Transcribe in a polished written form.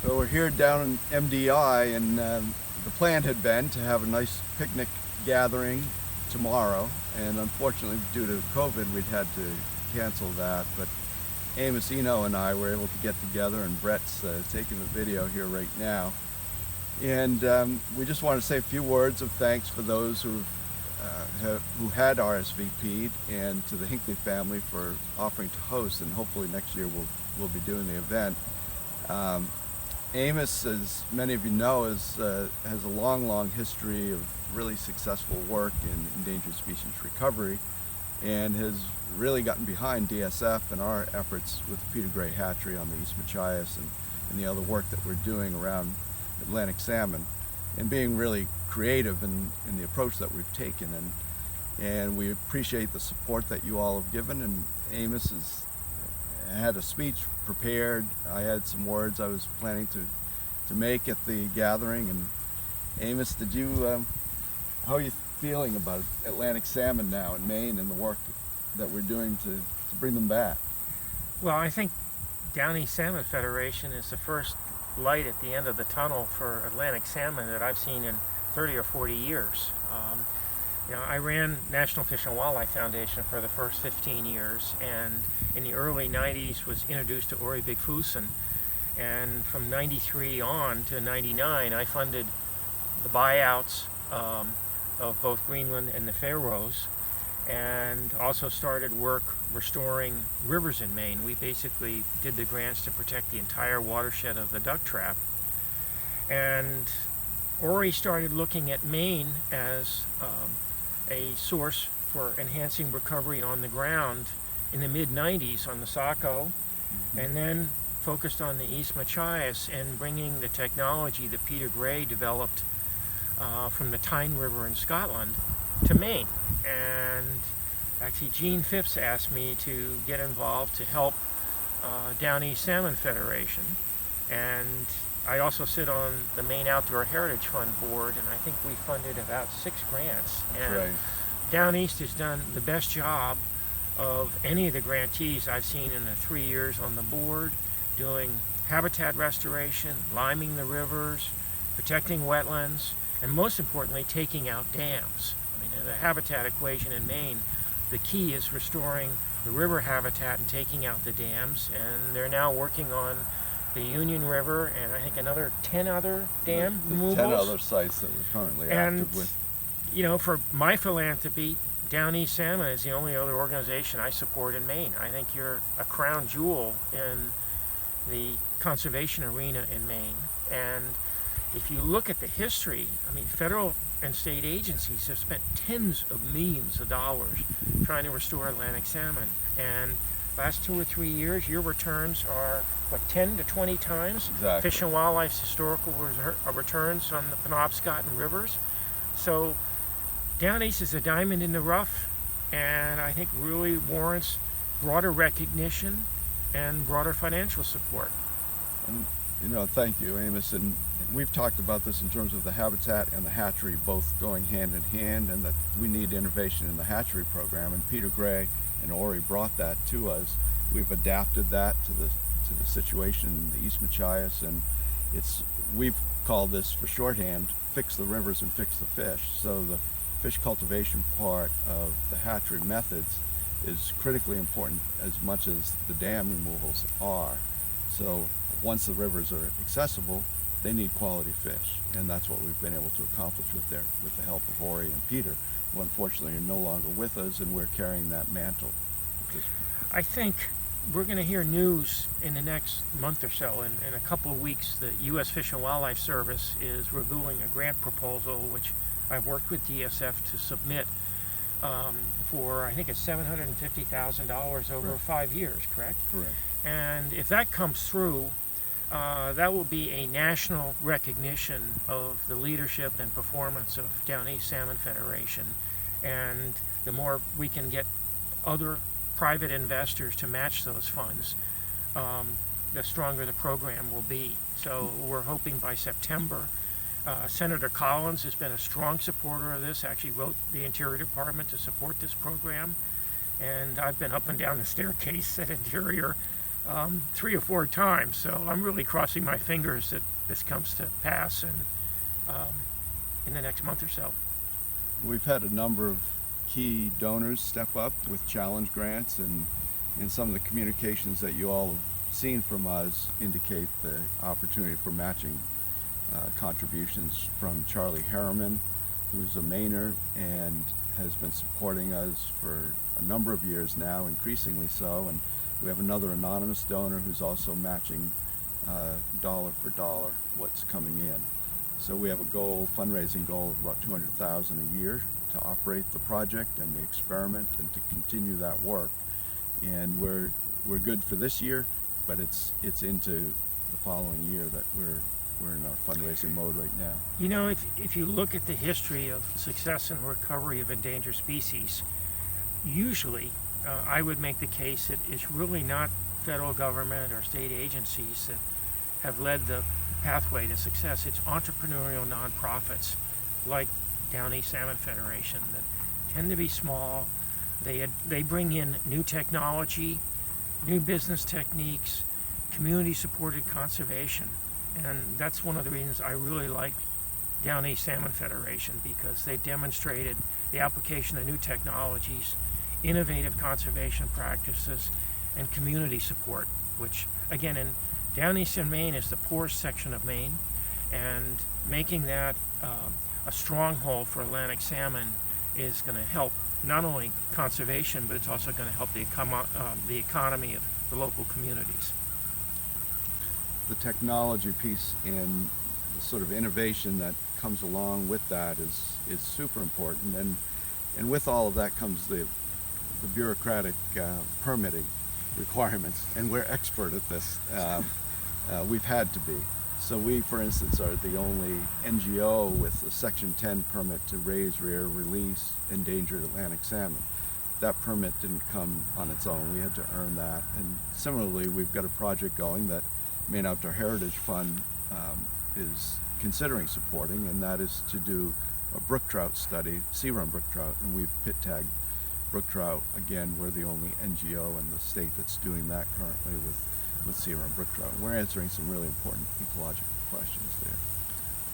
So we're here down in MDI, and the plan had been to have a nice picnic gathering tomorrow, and unfortunately due to COVID we'd had to cancel that, but Amos Eno and I were able to get together, and Brett's taking the video here right now. And we just want to say a few words of thanks for those who had RSVP'd, and to the Hinckley family for offering to host, and hopefully next year we'll be doing the event. Amos, as many of you know, has a long history of really successful work in endangered species recovery, and has really gotten behind DSF and our efforts with the Peter Gray hatchery on the East Machias, and the other work that we're doing around Atlantic salmon, and being really creative in the approach that we've taken. And we appreciate the support that you all have given. And Amos had a speech prepared. I had some words I was planning to make at the gathering. And Amos, how are you feeling about Atlantic salmon now in Maine and the work that we're doing to bring them back? Well, I think Down East Salmon Federation is the first light at the end of the tunnel for Atlantic salmon that I've seen in 30 or 40 years. I ran National Fish and Wildlife Foundation for the first 15 years, and in the early 90s was introduced to Ori Bigfusen, and from 93 on to 99 I funded the buyouts of both Greenland and the Faroes, and also started work restoring rivers in Maine. We basically did the grants to protect the entire watershed of the duck trap. And Ori started looking at Maine as a source for enhancing recovery on the ground in the mid-90s on the Saco, and then focused on the East Machias and bringing the technology that Peter Gray developed from the Tyne River in Scotland to Maine. And actually Gene Phipps asked me to get involved to help Down East Salmon Federation, and I also sit on the Maine Outdoor Heritage Fund board, and I think we funded about 6 grants. And right. Down East has done the best job of any of the grantees I've seen in the 3 years on the board, doing habitat restoration, liming the rivers, protecting wetlands, and most importantly taking out dams. I mean, in the habitat equation in Maine, the key is restoring the river habitat and taking out the dams, and they're now working on the Union River and I think another 10 other dam removals. 10 other sites that we're currently active with. For my philanthropy, Down East Salmon is the only other organization I support in Maine. I think you're a crown jewel in the conservation arena in Maine. And if you look at the history, I mean, federal and state agencies have spent tens of millions of dollars trying to restore Atlantic salmon. And last 2 or 3 years, your returns are, 10 to 20 times Exactly. Fish and Wildlife's historical returns on the Penobscot and rivers. So Down East is a diamond in the rough, and I think really warrants broader recognition and broader financial support. And, thank you, Amos. And we've talked about this in terms of the habitat and the hatchery both going hand in hand, and that we need innovation in the hatchery program. And Peter Gray and Ori brought that to us. We've adapted that to the situation in the East Machias, and we've called this, for shorthand, fix the rivers and fix the fish. So the fish cultivation part of the hatchery methods is critically important as much as the dam removals are. So once the rivers are accessible, they need quality fish, and that's what we've been able to accomplish with the help of Ori and Peter, who unfortunately are no longer with us, and we're carrying that mantle. I think we're going to hear news in the next month or so. In a couple of weeks, the U.S. Fish and Wildlife Service is reviewing a grant proposal, which I've worked with DSF to submit for, I think it's $750,000 over 5 years, correct? Correct. And if that comes through, that will be a national recognition of the leadership and performance of Down East Salmon Federation. And the more we can get other private investors to match those funds, the stronger the program will be. So we're hoping by September. Senator Collins has been a strong supporter of this, actually wrote the Interior Department to support this program. And I've been up and down the staircase at Interior 3 or 4 times. So I'm really crossing my fingers that this comes to pass in the next month or so. We've had a number of key donors step up with challenge grants, and some of the communications that you all have seen from us indicate the opportunity for matching contributions from Charlie Harriman, who's a Mainer and has been supporting us for a number of years now, increasingly so, and we have another anonymous donor who's also matching dollar for dollar what's coming in. So we have a fundraising goal of about $200,000 a year to operate the project and the experiment and to continue that work. And we're good for this year, but it's into the following year that we're in our fundraising mode right now. You know, if you look at the history of success and recovery of endangered species, usually I would make the case that it's really not federal government or state agencies that have led the pathway to success. It's entrepreneurial nonprofits like Down East Salmon Federation that tend to be small. They bring in new technology, new business techniques, community-supported conservation. And that's one of the reasons I really like Down East Salmon Federation, because they've demonstrated the application of new technologies, innovative conservation practices, and community support, which again in Down East in Maine is the poorest section of Maine, and making that a stronghold for Atlantic salmon is going to help not only conservation, but it's also going to help the economy of the local communities. The technology piece and the sort of innovation that comes along with that is super important, and with all of that comes the bureaucratic permitting requirements, and we're expert at this. We've had to be. So we, for instance, are the only NGO with a Section 10 permit to raise, rear, release endangered Atlantic salmon. That permit didn't come on its own. We had to earn that. And similarly, we've got a project going that Maine Outdoor Heritage Fund is considering supporting, and that is to do a brook trout study, sea-run brook trout, and we've pit tagged brook trout. Again, we're the only NGO in the state that's doing that currently with sea-run brook trout. We're answering some really important ecological questions there.